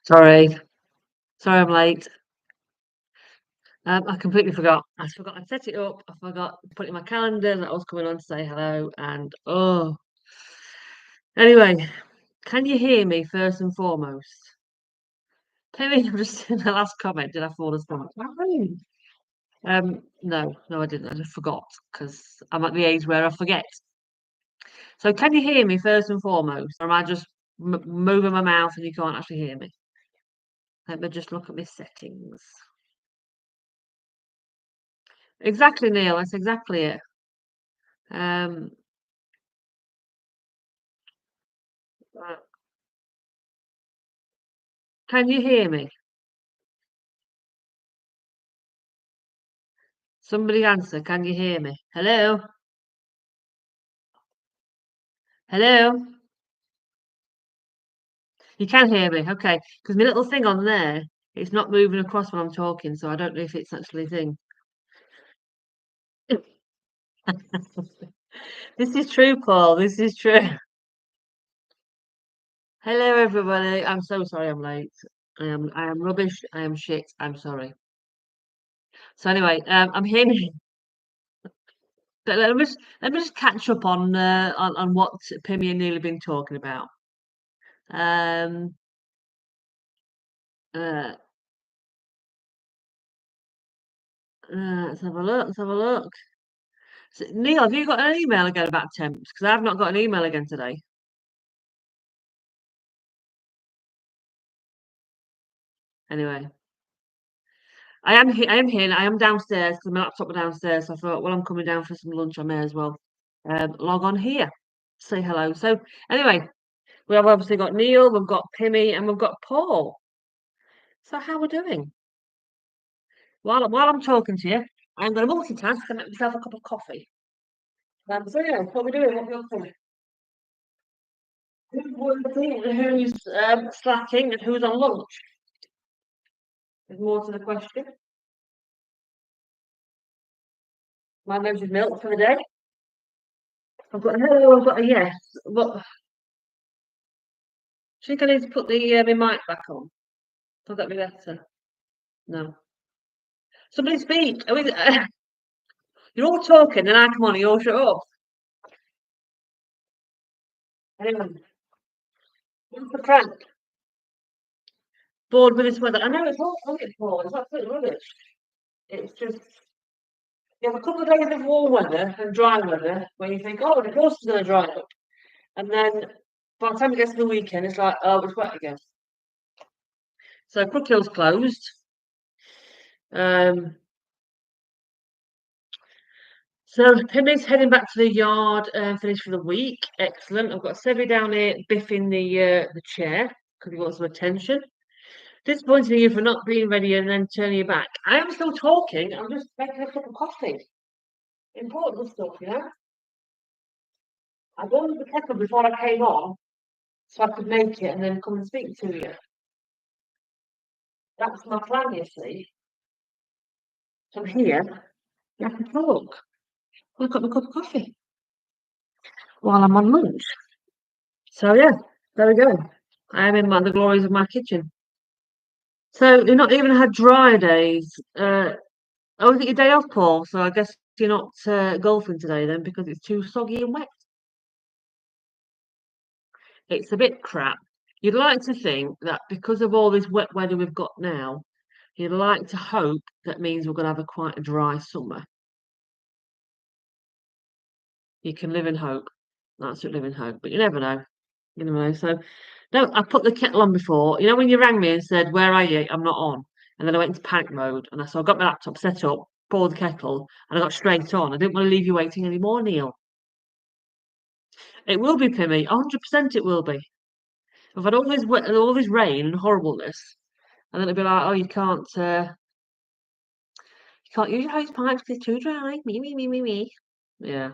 Sorry. Sorry I'm late. I completely forgot. I forgot I'd set it up. I forgot to put it in my calendar that I was coming on to say hello and anyway, can you hear me first and foremost? Penny, I'm just in the last comment, did I fall asleep? No, I didn't. I just forgot because I'm at the age where I forget. So can you hear me first and foremost? Or am I just moving my mouth and you can't actually hear me? Let me just look at my settings. Exactly, Neil. That's exactly it. Um, uh, can you hear me? Somebody answer. Can you hear me? Hello? Hello? You can hear me. Okay. Because my little thing on there, it's not moving across when I'm talking, so I don't know if it's actually a thing. This is true, Paul. This is true. Hello, everybody. I'm so sorry I'm late. I am rubbish. I am shit. I'm sorry. So anyway, I'm here. But let me just catch up on what Pimmy and Neil have been talking about. Um, uh, let's have a look. Let's have a look. So, Neil, have you got an email again about temps? Because I've not got an email again today. Anyway, I am here. I am downstairs because my laptop was downstairs. So I thought, well, I'm coming down for some lunch. I may as well log on here, say hello. So anyway, we have obviously got Neil, we've got Pimmy, and we've got Paul. So how we're doing? While I'm talking to you, I'm going to multitask and make myself a cup of coffee. So yeah, what we're doing, what we're doing. Who's working and who's slacking and who's on lunch? There's more to the question. My measured milk for the day. I've got a no, I've got a yes. But I think I need to put the my mic back on. Would that be better? No. Somebody speak. I mean, you're all talking, and I come on, and you all shut up. Anyway, what's the crank? Bored with this weather. I know it's all funny, Paul. It's absolutely rubbish. It's just you have a couple of days of warm weather and dry weather where you think, oh, the coast is going to dry up, and then by the time it gets to the weekend, it's like, oh, it's wet again. So Crookhill's closed. Um, So Pimmy's heading back to the yard and finished for the week. Excellent. I've got Sevy down here biffing the chair because he wants some attention. Disappointing you for not being ready and then turning your back. I am still talking. I'm just making a cup of coffee. Important stuff, you know. I boiled the kettle before I came on so I could make it and then come and speak to you. That's my plan, you see. From here, you have to talk. I've got my cup of coffee while I'm on lunch. So yeah, there we go. I am in the glories of my kitchen. So you've not even had dry days. Oh, is it your day off, Paul? So I guess you're not golfing today then because it's too soggy and wet. It's a bit crap. You'd like to think that because of all this wet weather we've got now, you'd like to hope that means we're going to have quite a dry summer. You can live in hope. That's what live in hope, but you never know. You never know. So, no, I put the kettle on before. You know when you rang me and said, "Where are you?" I'm not on, and then I went into panic mode, and I got my laptop set up, poured the kettle, and I got straight on. I didn't want to leave you waiting anymore, Neil. It will be Pimmy, 100% it will be. We've had all this wet, all this rain and horribleness, and then it'll be like, "Oh, you can't use your hose pipes 'cause it's too dry." Me, me, me, me, me. Yeah.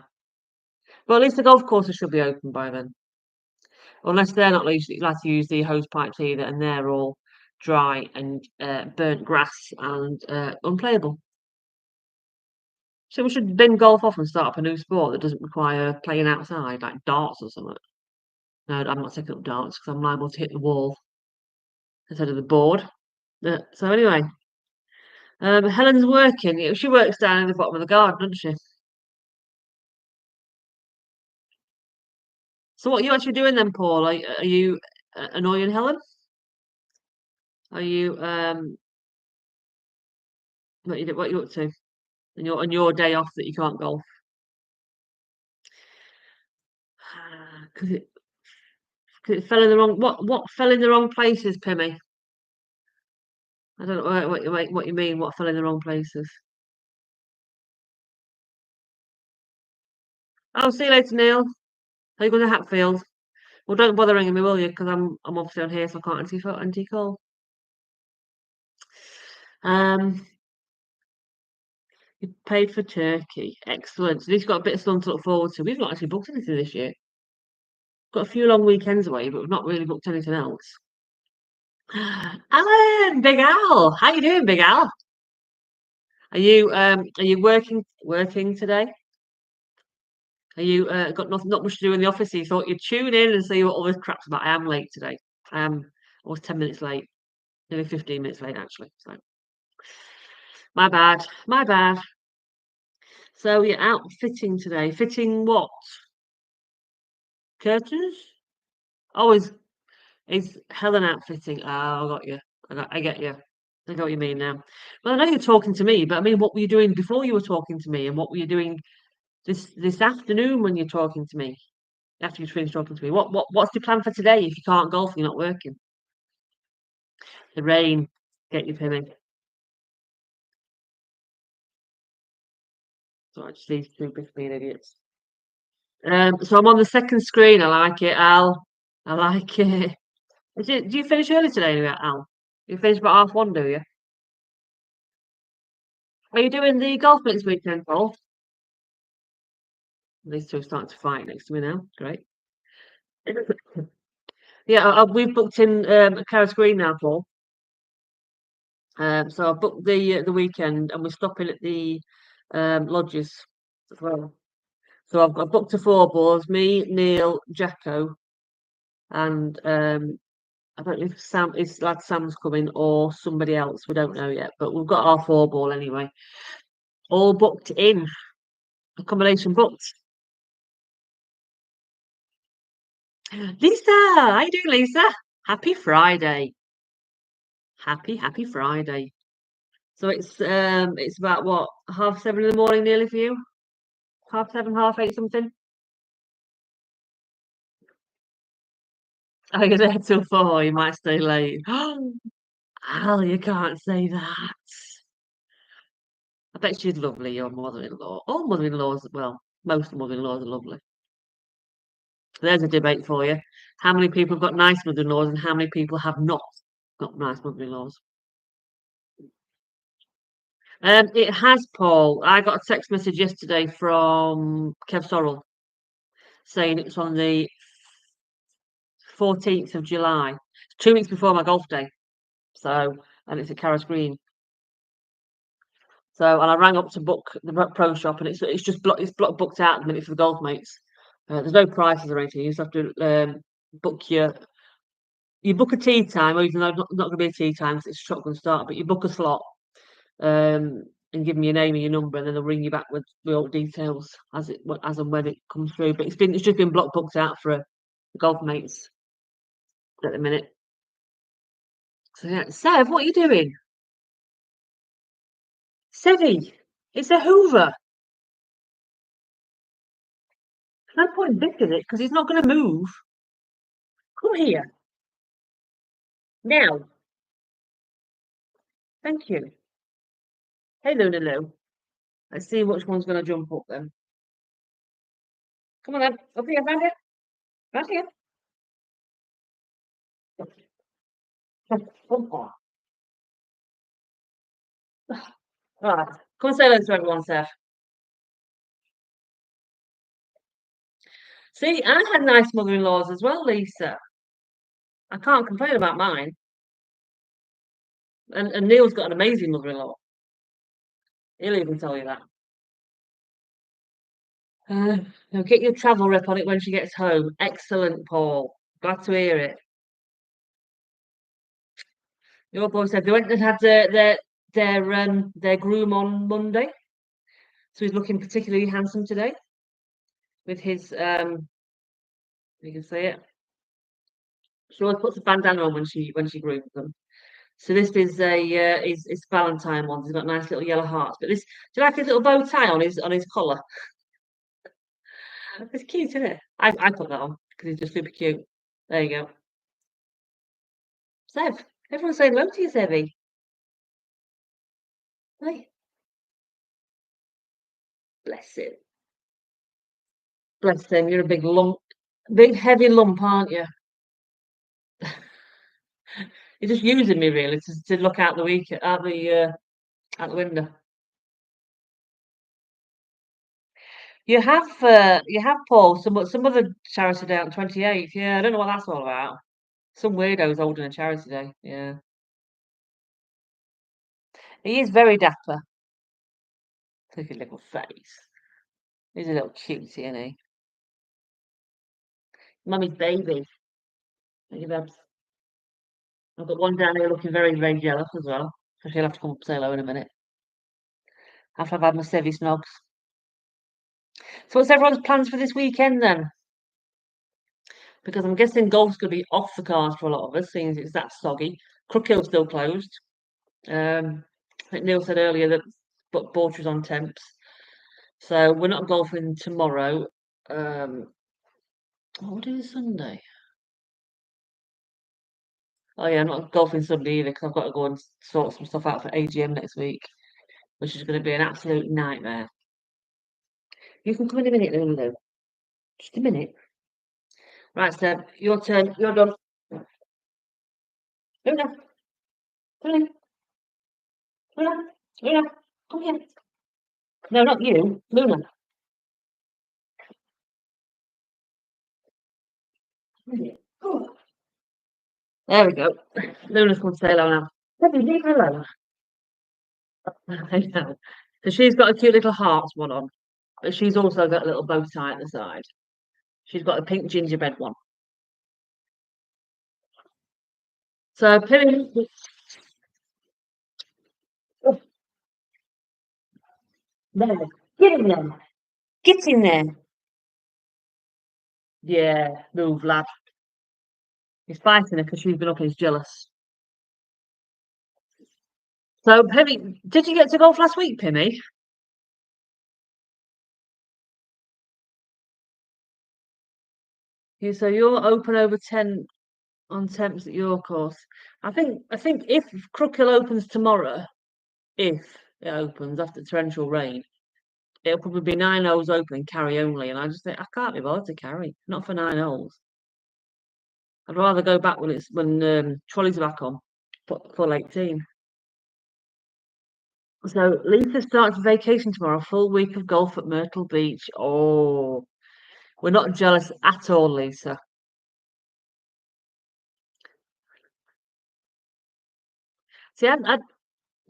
Well, at least the golf courses should be open by then. Unless they're not allowed to use the hose pipes either, and they're all dry and burnt grass and unplayable. So we should bin golf off and start up a new sport that doesn't require playing outside, like darts or something. No, I'm not taking up darts because I'm liable to hit the wall instead of the board. So anyway, Helen's working. She works down in the bottom of the garden, doesn't she? So what are you actually doing then, Paul? Are you annoying Helen? Are you what you up to? And on your day off that you can't golf? Because it fell in the wrong what fell in the wrong places, Pimmy? I don't know what you mean. What fell in the wrong places? Oh, see you later, Neil. Are you going to Hatfield? Well, don't bother ringing me, will you? Because I'm obviously on here, so I can't anti-call. You paid for Turkey. Excellent. So this got a bit of sun to look forward to. We've not actually booked anything this year. Got a few long weekends away, but we've not really booked anything else. Alan, Big Al, how you doing, Big Al? Are you working today? Are you got not much to do in the office? So you thought you'd tune in and see what all this crap's about. I am late today. I was 10 minutes late, nearly 15 minutes late actually. So my bad, my bad. So you're out fitting today. Fitting what? Curtains? Oh, is Helen outfitting? Oh, I got you. I get you. I get what you mean now. Well, I know you're talking to me, but I mean, what were you doing before you were talking to me, and what were you doing this afternoon when you're talking to me? After you finished talking to me, what's your plan for today? If you can't golf, you're not working. The rain, get you Penny. So I just these two big being idiots. So I'm on the second screen. I like it, Al. I like it. Do you finish early today, anyway, Al? You finish about 1:30, do you? Are you doing the golf next weekend, Paul? These two are starting to fight next to me now. Great. Yeah, we've booked in Carris Green now, Paul. So I've booked the weekend, and we're stopping at the lodges as well. So I've booked a four balls. Me, Neil, Jacko, and I don't know if lad Sam's coming or somebody else. We don't know yet, but we've got our four ball anyway. All booked in. Accommodation booked. Lisa, how you doing, Lisa? Happy Friday. Happy Friday. So it's about what, 7:30 in the morning nearly for you? 7:30, 8:30 something? Oh, you're there till 4, you might stay late. Al, you can't say that. I bet she's lovely, your mother-in-law. All mother-in-laws, well, most mother-in-laws are lovely. There's a debate for you. How many people have got nice mother-in-laws and how many people have not got nice mother-in-laws? It has, Paul. I got a text message yesterday from Kev Sorrell saying it's on the 14th of July, 2 weeks before my golf day. So, and it's at Carris Green. So, and I rang up to book the pro shop, and it's just booked out at the minute for the golf mates. There's no prices or anything. You just have to book you book a tea time, or even though it's not going to be a tea time because it's a shotgun start, but you book a slot and give them your name and your number, and then they'll ring you back with all details as and when it comes through. But it's just been booked out for the golf mates at the minute. So yeah, Sev, what are you doing? Sevy, it's a Hoover. No point bicking it because he's not going to move. Come here now. Thank you. Hey, Luna Lou. Let's see which one's going to jump up then. Come on then. Up here, round here. Round here. Come on. Right. Come and say hello to everyone, Seth. See, I had nice mother-in-laws as well, Lisa. I can't complain about mine. And Neil's got an amazing mother-in-law. He'll even tell you that. Now get your travel rep on it when she gets home. Excellent, Paul. Glad to hear it. Your boy said they went and had their groom on Monday, so he's looking particularly handsome today with his you can see it. She always puts a bandana on when she grooms them. So this is a his Valentine ones. He's got nice little yellow hearts. But this, do you like his little bow tie on his collar? It's cute, isn't it? I put that on because he's just super cute. There you go. Sev, everyone's saying hello to you, Sevy. Hey, bless him. Bless him. You're a big lump, big heavy lump, aren't you? You're just using me really to look out the window. You have Paul some other charity day on 28th. Yeah, I don't know what that's all about. Some weirdos holding a charity day. Yeah, he is very dapper. Look at his little face. He's a little cutie, isn't he? Mummy's baby. Thank you, Babs. I've got one down here looking very, very jealous as well. So she'll have to come up and say hello in a minute. After I've had my Sevy snogs. So what's everyone's plans for this weekend then? Because I'm guessing golf's going to be off the cards for a lot of us, seeing as it's that soggy. Crookhill's still closed. I think Neil said earlier that but Borchers on temps. So we're not golfing tomorrow. What is Sunday? Oh yeah, I'm not golfing Sunday either because I've got to go and sort some stuff out for AGM next week, which is going to be an absolute nightmare. You can come in a minute, Lulu. Just a minute. Right, Seb, your turn. You're done. Luna, come in. Luna, Luna, come here. No, not you. Luna. Oh, there we go. Luna's come to say hello now. Debbie, leave her alone. I know. So she's got a cute little hearts one on, but she's also got a little bow tie at the side. She's got a pink gingerbread one. So Pilly, oh, there, get in there, get in there. Yeah, move, lad. He's fighting her because she's been up and he's jealous. So Pimmy, did you get to golf last week, Pimmy? Yeah, so you're open over 10 on temps at your course. I think if Crookhill opens tomorrow, if it opens after torrential rain, it'll probably be 9 holes open and carry only. And I just think I can't be bothered to carry, not for 9 holes. I'd rather go back when trolleys are back on, full 18. So Lisa starts vacation tomorrow, full week of golf at Myrtle Beach. Oh, we're not jealous at all, Lisa. See,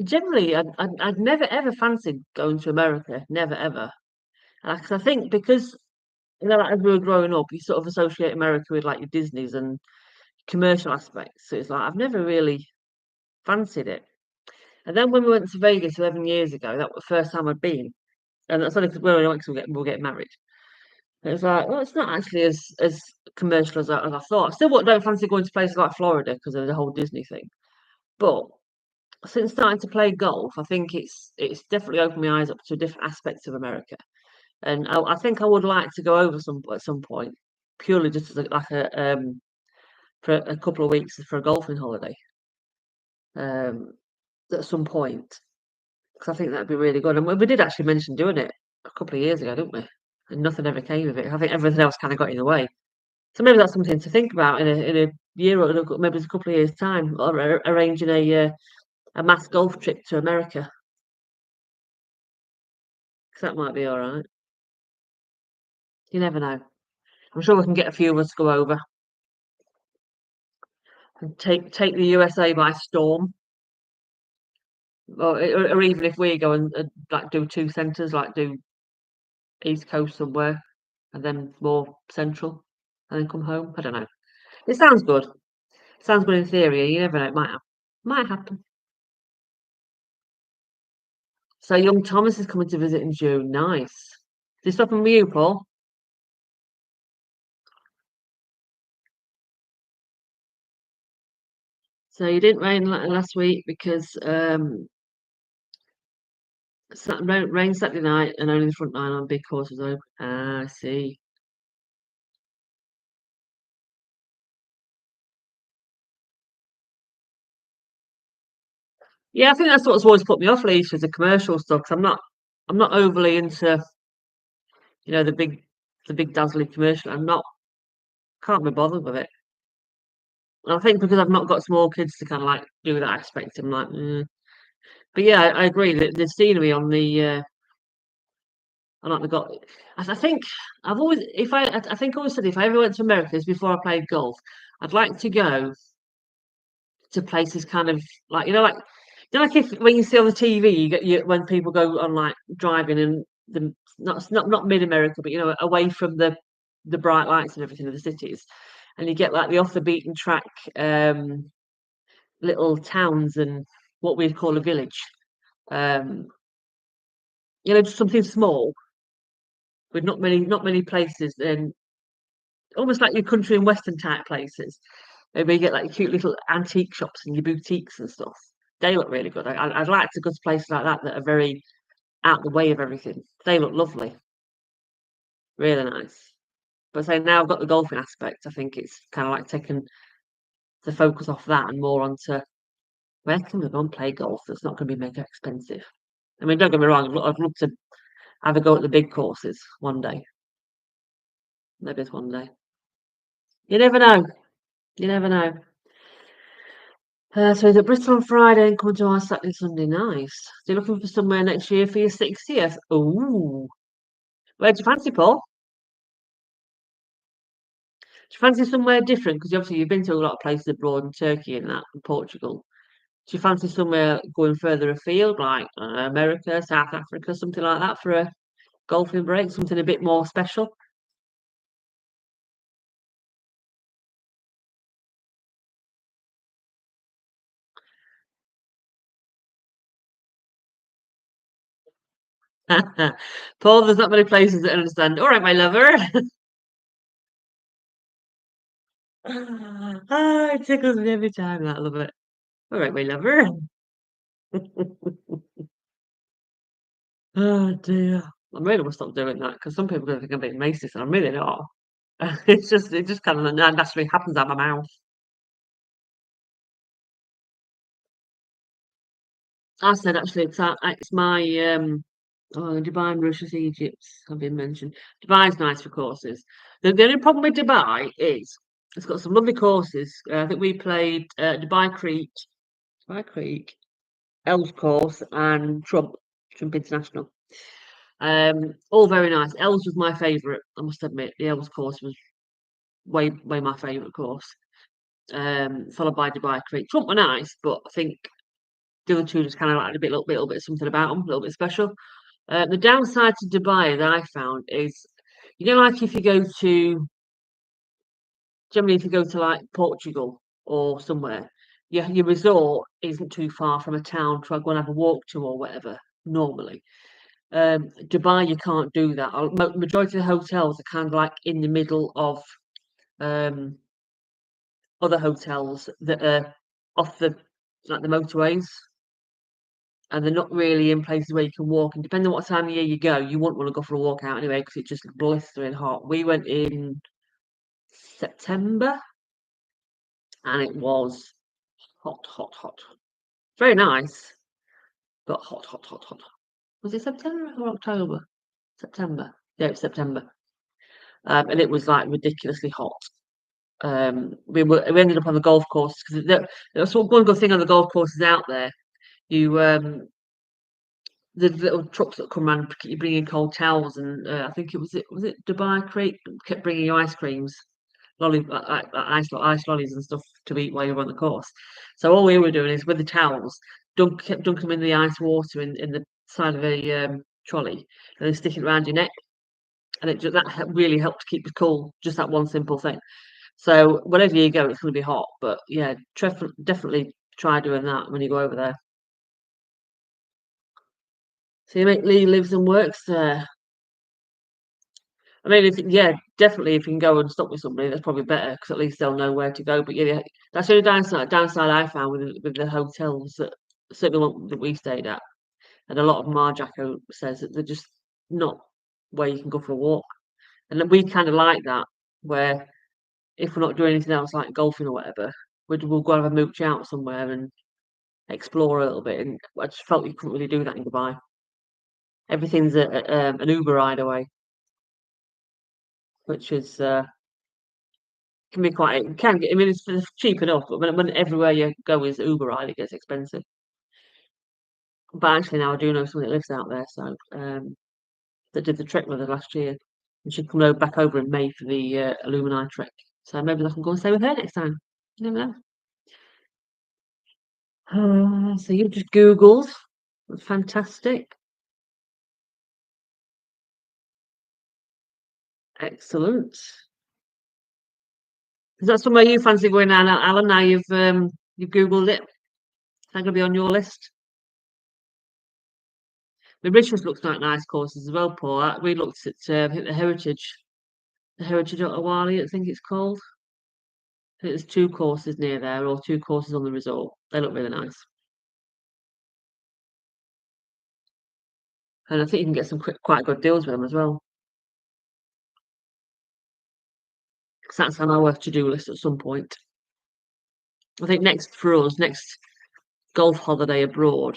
generally, I'd never ever fancied going to America, never ever. 'Cause I think because like as we were growing up, you sort of associate America with like your Disney's and commercial aspects. So it's like I've never really fancied it. And then when we went to Vegas 11 years ago, that was the first time I'd been, and that's only because we'll get married. And it's like, well, it's not actually as commercial as I thought. I still don't fancy going to places like Florida because of the whole Disney thing. But since starting to play golf, I think it's definitely opened my eyes up to different aspects of America, and I think I would like to go over some at some point, purely just as like a for a couple of weeks for a golfing holiday, um, at some point, because I think that'd be really good. And we did actually mention doing it a couple of years ago, didn't we? And nothing ever came of it. I think everything else kind of got in the way. So maybe that's something to think about in a year or maybe it's a couple of years' time, or arranging a mass golf trip to America. Because that might be all right. You never know. I'm sure we can get a few of us to go over and take the USA by storm. Or even if we go and like do two centres, like do East Coast somewhere, and then more central, and then come home. I don't know. It sounds good. Sounds good in theory. You never know. It might happen. Might happen. So young Thomas is coming to visit in June. Nice. Did he stop in with you, Paul? So you didn't rain last week because rain Saturday night and only the front line on big course was open. Ah, I see. Yeah, I think that's what's always put me off Leeds is the commercial stuff. 'Cause I'm not overly into the big dazzling commercial. Can't be bothered with it. And I think because I've not got small kids to kind of like do that aspect, I'm like, but yeah, I agree that the scenery on I like the got. I think I've always, if I think I always said if I ever went to America, this before I played golf, I'd like to go to places kind of like like if when you see on the TV, when people go on like driving and the not mid America, but away from the bright lights and everything of the cities, and you get like the off the beaten track little towns and what we'd call a village. Um, just something small with not many places, and almost like your country and western type places. Maybe you get like cute little antique shops and your boutiques and stuff. They look really good. I'd like to go to places like that that are very out the way of everything. They look lovely, really nice. But say now I've got the golfing aspect, I think it's kind of like taking the focus off that and more onto where can we go and play golf that's not going to be mega expensive. I mean, don't get me wrong, I'd love to have a go at the big courses one day. Maybe it's one day. You never know. You never know. So is it Bristol on Friday and coming to our Saturday, Sunday? Nice. So you're looking for somewhere next year for your 60th? Ooh. Where do you fancy, Paul? Do you fancy somewhere different? Because obviously you've been to a lot of places abroad in Turkey and that, and Portugal. Do you fancy somewhere going further afield, like America, South Africa, something like that for a golfing break? Something a bit more special? Paul, there's not many places that understand. All right, my lover. It tickles me every time. I love it. All right, my lover. Oh dear. I really must stop doing that because some people are gonna think I'm being racist, and I'm really not. It just kind of naturally happens out my mouth. I said actually it's my Dubai, Mauritius, Egypt have been mentioned. Dubai's nice for courses. The only problem with Dubai is it's got some lovely courses. I think we played Dubai Creek, Els course, and Trump International. All very nice. Els was my favourite, I must admit. The Els course was way my favourite course. Followed by Dubai Creek. Trump were nice, but I think the other two just kind of like little bit something about them, a little bit special. The downside to Dubai that I found is, like if you go to generally if you go to like Portugal or somewhere, your resort isn't too far from a town to go and have a walk to or whatever. Normally, Dubai you can't do that. Majority of the hotels are kind of like in the middle of um, other hotels that are off the motorways. And they're not really in places where you can walk. And depending on what time of year you go, you wouldn't want to go for a walk out anyway because it's just blistering hot. We went in September and it was hot. Very nice, but hot. Was it September or October? September. Yeah, it was September. And it was like ridiculously hot. We ended up on the golf course because there's one good thing on the golf courses out there. You the little trucks that come around, you bring in cold towels, and I think it was it Dubai Creek kept bringing you ice creams, ice lollies and stuff to eat while you were on the course. So all we were doing is with the towels, kept dunking them in the ice water in the side of a trolley, and then stick it around your neck, and really helped to keep you cool. Just that one simple thing. So wherever you go, it's going to be hot. But yeah, definitely Try doing that when you go over there. So your mate Lee lives and works there. I mean, yeah, definitely if you can go and stop with somebody, that's probably better because at least they'll know where to go. But yeah, that's the only downside I found with the hotels that certainly one that we stayed at, and a lot of Marjaco says that they're just not where you can go for a walk. And then we kind of like that, where if we're not doing anything else like golfing or whatever, we'll go and have a mooch out somewhere and explore a little bit. And I just felt you couldn't really do that in Dubai. Everything's an Uber ride away, which is can be quite. It can get. I mean, it's cheap enough, but when everywhere you go is Uber ride, it gets expensive. But actually, now I do know someone that lives out there, so that did the trek with us last year, and she'd come back over in May for the Illumini trek. So maybe I can go and stay with her next time. You never know. So you've just Googled. That's fantastic. Excellent. Is that somewhere you fancy going now, Alan? Now you've Googled it. Is that going to be on your list? The Richmond looks like nice courses as well, Paul. We looked at I think the Heritage Otawali, I think it's called. I think there's two courses near there, or two courses on the resort. They look really nice, and I think you can get some quite good deals with them as well. Because that's on our to-do list at some point. I think next for us, next golf holiday abroad,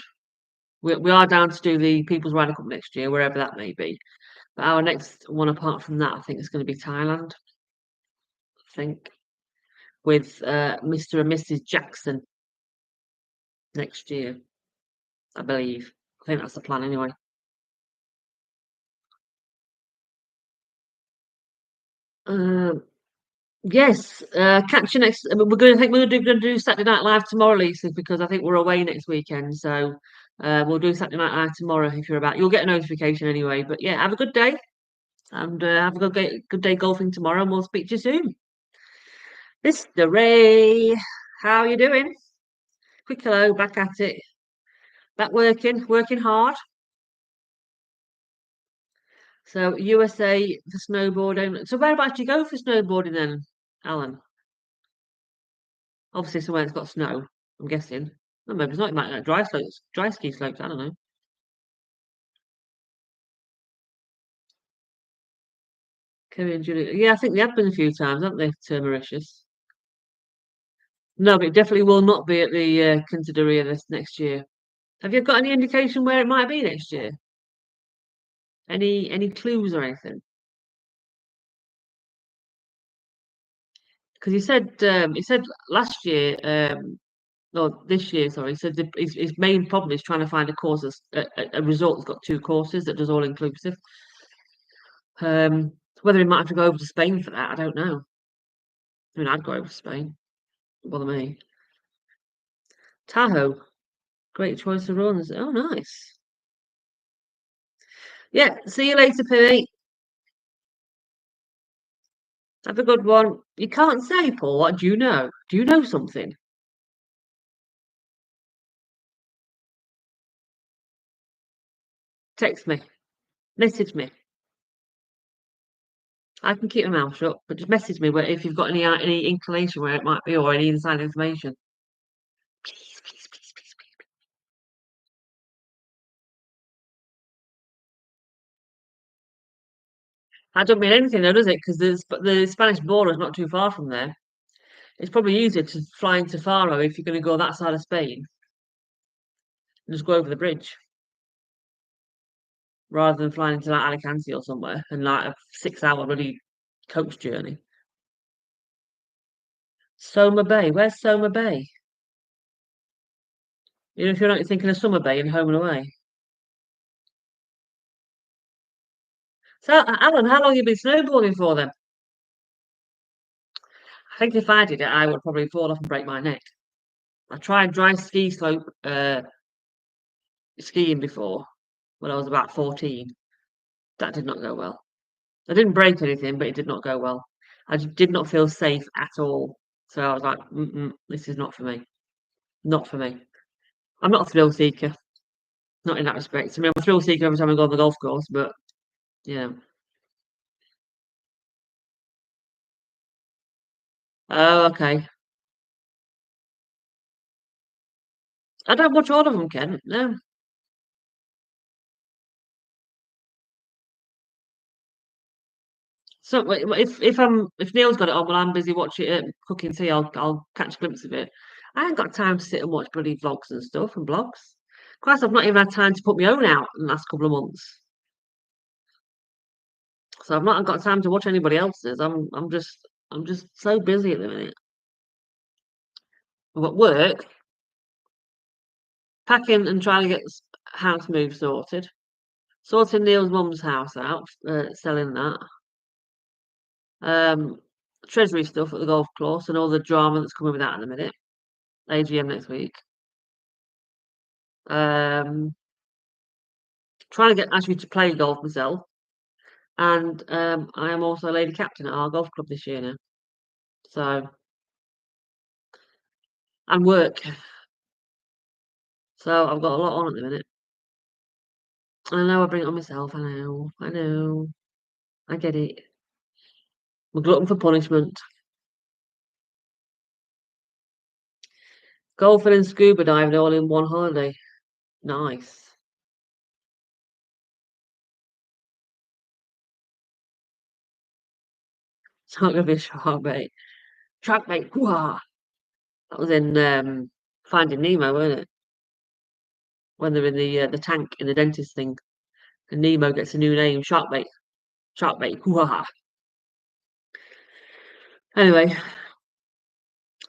we are down to do the People's Ryder Cup next year, wherever that may be. But our next one, apart from that, I think is going to be Thailand. I think with Mr. and Mrs. Jackson next year, I believe. I think that's the plan anyway. Yes, catch you next. I mean, we're going to do Saturday Night Live tomorrow, Lisa, because I think we're away next weekend. So we'll do Saturday Night Live tomorrow if you're about. You'll get a notification anyway. But yeah, have a good day and have a good day golfing tomorrow, and we'll speak to you soon. Mr. Ray, how are you doing? Quick hello, back at it, back working hard. So USA for snowboarding. So whereabouts do you go for snowboarding then, Alan? Obviously somewhere that's got snow, I'm guessing. No, maybe it's not. It might dry slopes, dry ski slopes. I don't know. Kerry and Julie. Yeah, I think they have been a few times, haven't they, to Mauritius? No, but it definitely will not be at the Consideria this next year. Have you got any indication where it might be next year? Any clues or anything? Because he said last year, no, this year, sorry. He said his main problem is trying to find a course a resort that's got two courses that does all inclusive. Whether he might have to go over to Spain for that, I don't know. I mean, I'd go over to Spain. Bother me. Tahoe, great choice of runs. Oh, nice. Yeah, see you later, Pete. Have a good one. You can't say, Paul. What do you know? Do you know something? Text me, message me. I can keep my mouth shut, but just message me where if you've got any inclination where it might be or any inside information. Please, please, please, please, please. That don't mean anything though, does it? Because the Spanish border is not too far from there. It's probably easier to fly into Faro if you're going to go that side of Spain and just go over the bridge rather than flying into like Alicante or somewhere and like a 6 hour bloody coach journey. Soma Bay. Where's Soma Bay? You know, if you're not thinking of Summer Bay and Home and Away. So, Alan, how long have you been snowboarding for then? I think if I did it, I would probably fall off and break my neck. I tried dry ski slope skiing before when I was about 14. That did not go well. I didn't break anything, but it did not go well. I did not feel safe at all. So I was like, this is not for me. Not for me. I'm not a thrill seeker, not in that respect. I mean, I'm a thrill seeker every time I go on the golf course, but, yeah. Oh, okay. I don't watch all of them, Ken, no. So, if Neil's got it on while I'm busy watching cooking tea, I'll catch a glimpse of it. I ain't got time to sit and watch bloody vlogs and stuff and blogs. Christ, I've not even had time to put my own out in the last couple of months. So I've not got time to watch anybody else's. I'm just so busy at the minute. I've got work, packing and trying to get this house move sorted. Sorting Neil's mum's house out, selling that. Um, treasury stuff at the golf course and all the drama that's coming with that in a minute. AGM next week. Um, trying to get actually to play golf myself. And I am also lady captain at our golf club this year now. So, and work. So I've got a lot on at the minute. I know I bring it on myself. I know. I know. I get it. I'm a glutton for punishment. Golfing and scuba diving all in one holiday. Nice. It's not going to be a shark bait. Shark bait. Hoo-ha. That was in Finding Nemo, wasn't it? When they're in the tank in the dentist thing. And Nemo gets a new name. Shark bait. Shark bait. Hoo-ha. Anyway,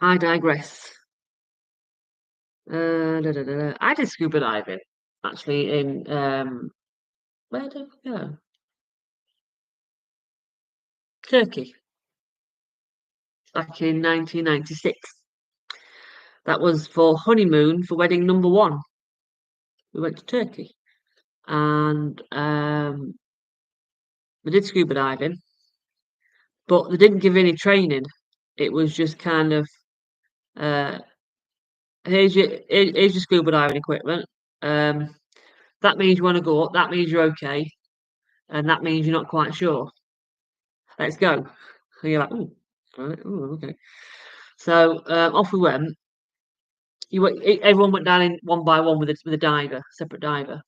I digress. I did scuba diving actually in where did we go? Turkey back in 1996. That was for honeymoon for wedding number one. We went to Turkey and we did scuba diving, but they didn't give any training. It was just kind of uh, here's your scuba diving equipment. Um, that means you want to go up. That means you're okay, and that means you're not quite sure. Let's go. And you're like, oh, right, oh, okay. So off we went. Everyone went down in one by one with a diver, separate diver.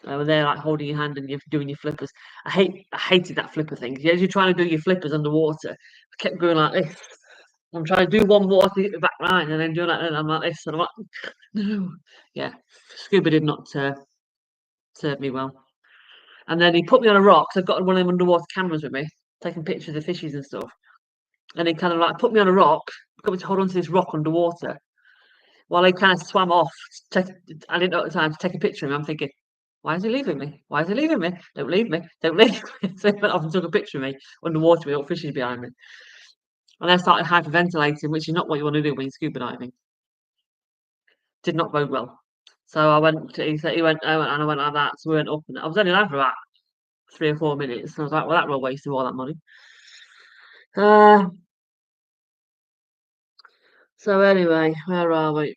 They're like holding your hand and you're doing your flippers. I hated that flipper thing. As you're trying to do your flippers underwater, I kept going like this. I'm trying to do one more to get the back line and then doing that, and I'm like this, and I'm like, no, yeah. Scuba did not serve me well. And then he put me on a rock. So I've got one of them underwater cameras with me, taking pictures of fishes and stuff. And he kind of like put me on a rock, got me to hold on to this rock underwater while he kind of swam off. I didn't know at the time to take a picture of him. I'm thinking, why is he leaving me? Why is he leaving me? Don't leave me. Don't leave me. So he went off and took a picture of me underwater with all fishes behind me. And I started hyperventilating, which is not what you want to do when you're scuba diving. Did not bode well. So I went, he went, and I went like that. So we went up, and I was only there for about 3 or 4 minutes. And I was like, well, that was a waste of all that money. Uh, so anyway, where are we?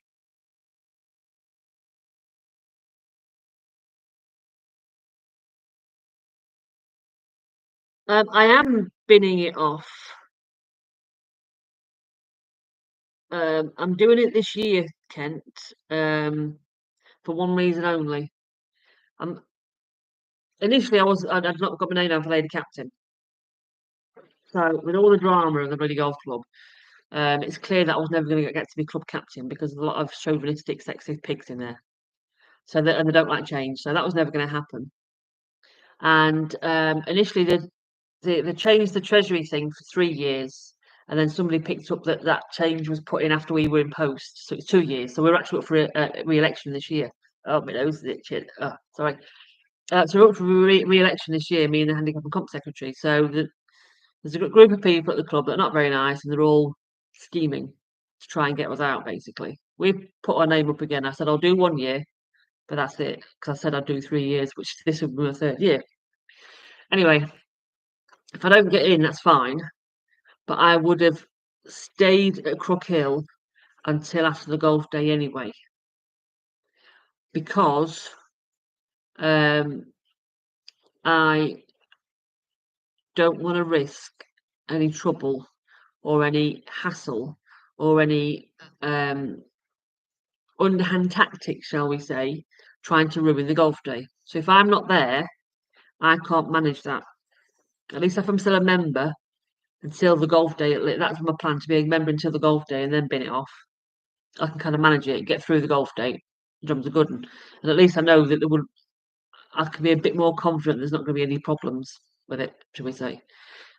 I am binning it off. I'm doing it this year, Kent, for one reason only. Um, initially, I'd not got my name down for lady captain. So with all the drama of the bloody golf club, it's clear that I was never going to get to be club captain because there's a lot of chauvinistic, sexist pigs in there. And they don't like change. So that was never going to happen. And initially, they changed the treasury thing for 3 years, and then somebody picked up that change was put in after we were in post, so it's 2 years. So we're actually up for a re-election this year. Oh, my nose is itching. Oh, sorry. So we're up for re-election this year, me and the handicap and comp secretary. So there's a group of people at the club that are not very nice, and they're all scheming to try and get us out. Basically, we put our name up again. I said I'll do 1 year, but that's it because I said I'd do 3 years, which this will be my third year. Anyway, if I don't get in, that's fine. But I would have stayed at Crook Hill until after the golf day anyway, because I don't want to risk any trouble or any hassle or any underhand tactics, shall we say, trying to ruin the golf day. So if I'm not there, I can't manage that. At least if I'm still a member until the golf day, that's my plan, to be a member until the golf day and then bin it off. I can kind of manage it, get through the golf day. Jobs are good, and at least I know that I can be a bit more confident there's not going to be any problems with it, shall we say.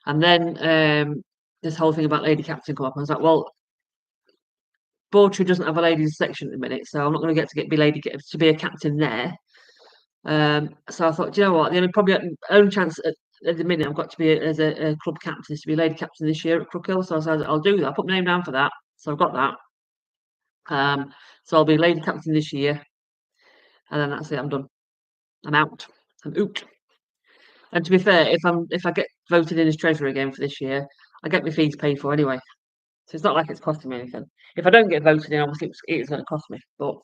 And then this whole thing about lady captain come up. I was like, well, Bawtry doesn't have a ladies section at the minute, so I'm not going to to be a captain there. So I thought, do you know what? The only chance at the minute I've got to be as a club captain is to be a lady captain this year at Crookhill. So I said, I'll do that. I'll put my name down for that. So I've got that. So I'll be lady captain this year, and then that's it. I'm done. I'm out. I'm out. And to be fair, if I get voted in as treasurer again for this year, I get my fees paid for anyway. So it's not like it's costing me anything. If I don't get voted in, obviously it is going to cost me, but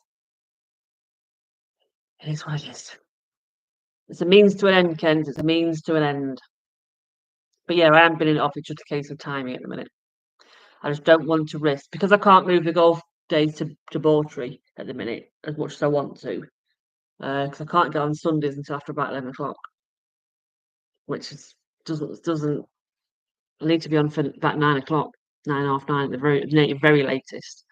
it is what it is. It's a means to an end, Kent. It's a means to an end. But yeah, I am been in it off. It's just a case of timing at the minute. I just don't want to risk, because I can't move the golf day to Bawtry at the minute as much as I want to. Because I can't go on Sundays until after about 11 o'clock, which doesn't I need to be on for about 9 o'clock, 9:30, 9 at the very latest.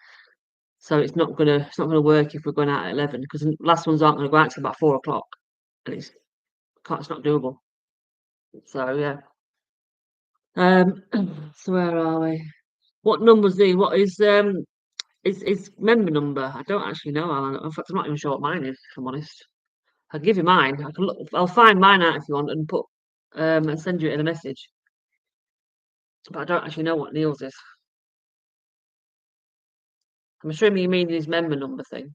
So it's not gonna work if we're going out at 11, because the last ones aren't gonna go out till about 4 o'clock, and it's not doable. So yeah. So where are we? What number's what is member number? I don't actually know, Alan. In fact, I'm not even sure what mine is, if I'm honest. I'll give you mine. I'll find mine out if you want and and send you it in a message. But I don't actually know what Neil's is. I'm assuming you mean his member number thing.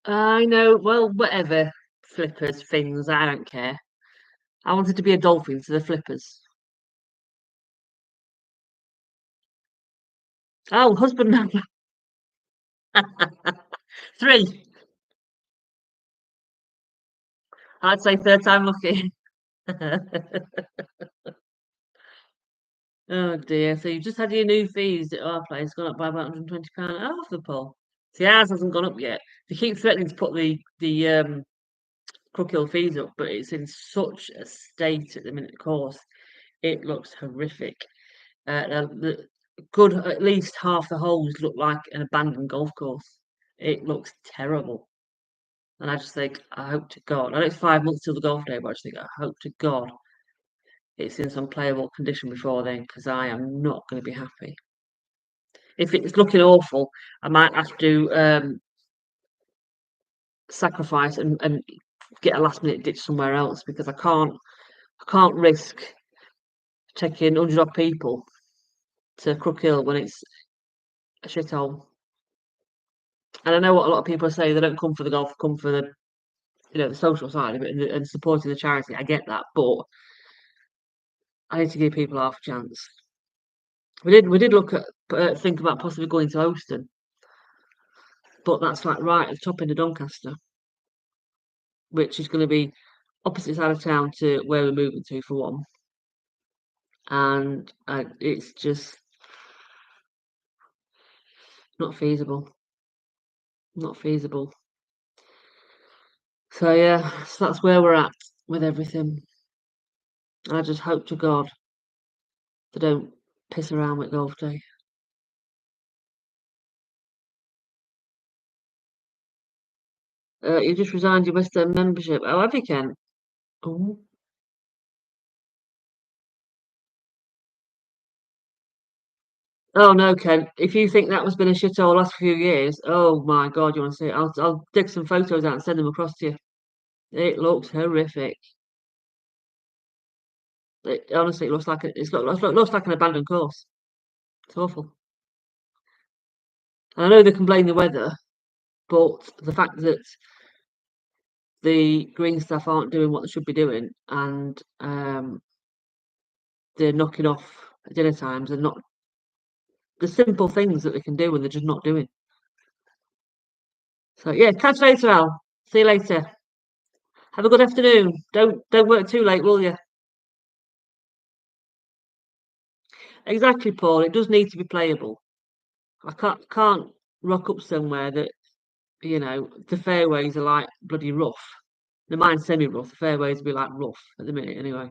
I know. Well, whatever. Flippers, things. I don't care. I wanted to be a dolphin, so the flippers. Oh, husband number 3. I'd say third time lucky. Oh dear. So you've just had your new fees at our place gone up by about £120 off the poll. See, ours hasn't gone up yet. They keep threatening to put the Crookhill fees up, but it's in such a state at the minute. Of course, it looks horrific. The good at least half the holes look like an abandoned golf course. It looks terrible, and I just think, I hope to God. I know it's 5 months till the golf day, but I just think, I hope to God it's in some playable condition before then, because I am not going to be happy. If it's looking awful, I might have to sacrifice and get a last minute ditch somewhere else, because I can't risk taking 100 odd people to Crookhill when it's a shithole. And I know what a lot of people say, they don't come for the golf, come for the social side of it and supporting the charity. I get that, but I need to give people half a chance. We did look at think about possibly going to Ouston, but that's like right at the top end of Doncaster, which is going to be opposite side of town to where we're moving to, for one. And it's just not feasible. Not feasible. So yeah, so that's where we're at with everything. I just hope to God they don't piss around with golf day. You just resigned your West End membership. Oh, have you, Ken? Oh. Oh no, Ken. If you think that was been a shithole the last few years, oh my God, you want to see it? I'll dig some photos out and send them across to you. It looks horrific. It honestly looks like looks like an abandoned course. It's awful. And I know they can blame the weather, but the fact that the green staff aren't doing what they should be doing, and they're knocking off at dinner times and not the simple things that they can do and they're just not doing. So yeah, catch you later, Al. See you later. Have a good afternoon. Don't work too late, will you? Exactly, Paul. It does need to be playable. I can't rock up somewhere that the fairways are like bloody rough. The mine's semi-rough. The fairways will be like rough at the minute, anyway.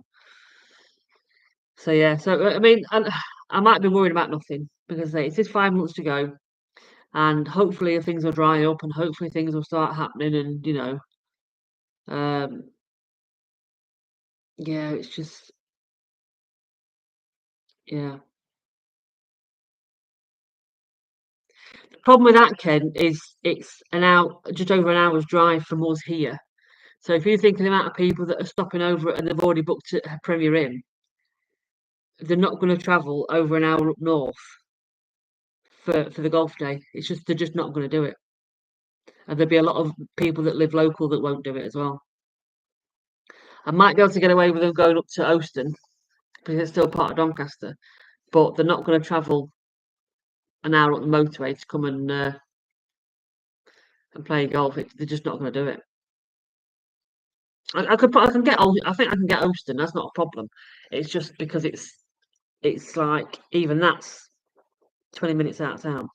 So yeah. So I mean, and I might be worried about nothing because it is 5 months to go, and hopefully things will dry up, and hopefully things will start happening, and um, yeah, it's just yeah. The problem with that, Ken, is it's just over an hour's drive from us here. So if you think of the amount of people that are stopping over and they've already booked a Premier Inn, they're not going to travel over an hour up north for the golf day. They're just not going to do it. And there'll be a lot of people that live local that won't do it as well. I might be able to get away with them going up to Ouston because it's still part of Doncaster, but they're not going to travel an hour up the motorway to come and play golf. They're just not going to do it. I can get I think I can get Ouston. That's not a problem. It's just because it's like even that's 20 minutes out of town.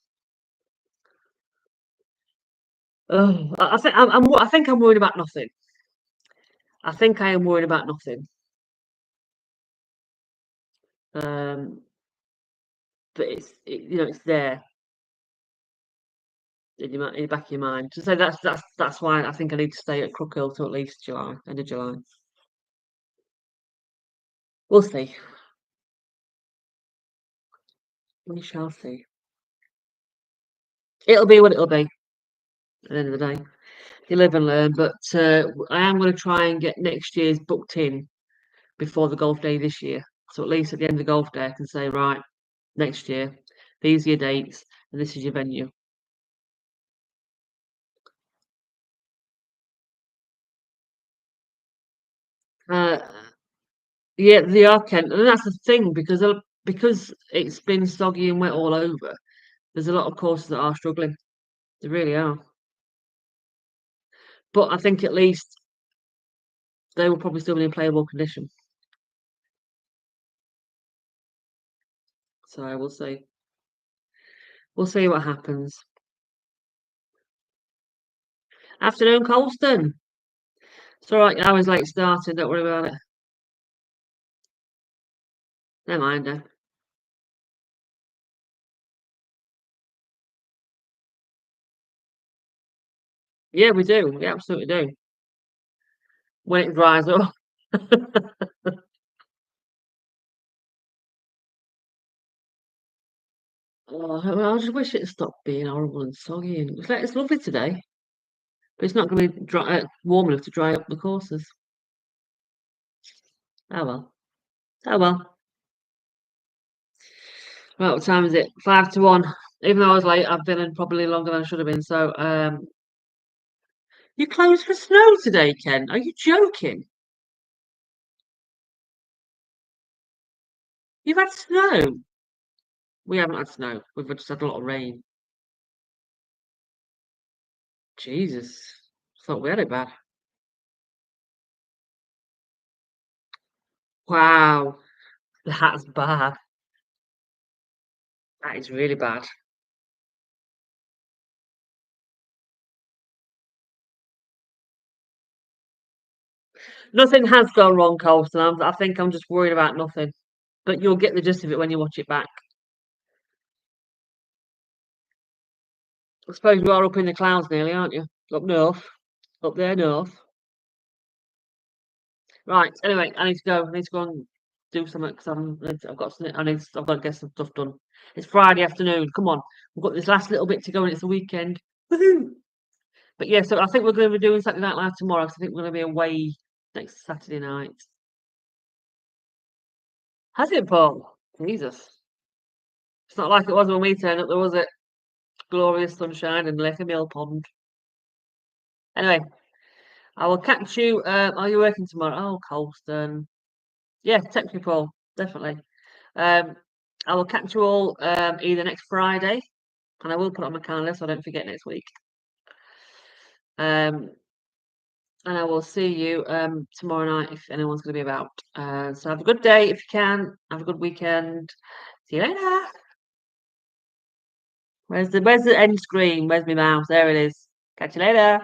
Oh, I think I'm worried about nothing. I think I am worried about nothing. Um, but it's there in the back of your mind. So that's why I think I need to stay at Crook Hill till at least July, end of July. We'll see. We shall see. It'll be what it'll be at the end of the day. You live and learn. But I am going to try and get next year's booked in before the golf day this year. So at least at the end of the golf day, I can say, right, next year, these are your dates and this is your venue. Uh, yeah, they are, Kent, and that's the thing because it's been soggy and wet all over. There's a lot of courses that are struggling. They really are. But I think at least they will probably still be in playable condition. So we'll see. We'll see what happens. Afternoon, Colston. It's all right. I was late starting. Don't worry about it. Never mind. Yeah, we do. We absolutely do. When it dries up. Oh, I just wish it stopped being horrible and soggy. And it's lovely today, but it's not going to be warm enough to dry up the courses. Oh well. Oh well. Right, what time is it? 5 to 1. Even though I was late, I've been in probably longer than I should have been. So, you closed for snow today, Ken? Are you joking? You've had snow? We haven't had snow. We've just had a lot of rain. Jesus, thought we had it bad. Wow, that's bad. That is really bad. Nothing has gone wrong, Colson. I think I'm just worried about nothing. But you'll get the gist of it when you watch it back. I suppose you are up in the clouds nearly, aren't you? Up north. Up there north. Right. Anyway, I need to go. I need to go and do something because I've got something. I've got to get some stuff done. It's Friday afternoon. Come on, we've got this last little bit to go, and it's the weekend. Woohoo! But yeah, so I think we're going to be doing Saturday Night Live tomorrow. So I think we're going to be away next Saturday night. Has it, Paul? Jesus, it's not like it was when we turned up. There was it glorious sunshine and Lake Mill Pond. Anyway, I will catch you. Are you working tomorrow? Oh, Colston. Yeah, text me, Paul. Definitely. Um, I will catch you all either next Friday, and I will put it on my calendar so I don't forget next week. And I will see you tomorrow night if anyone's going to be about. So have a good day if you can. Have a good weekend. See you later. Where's the end screen? Where's my mouse? There it is. Catch you later.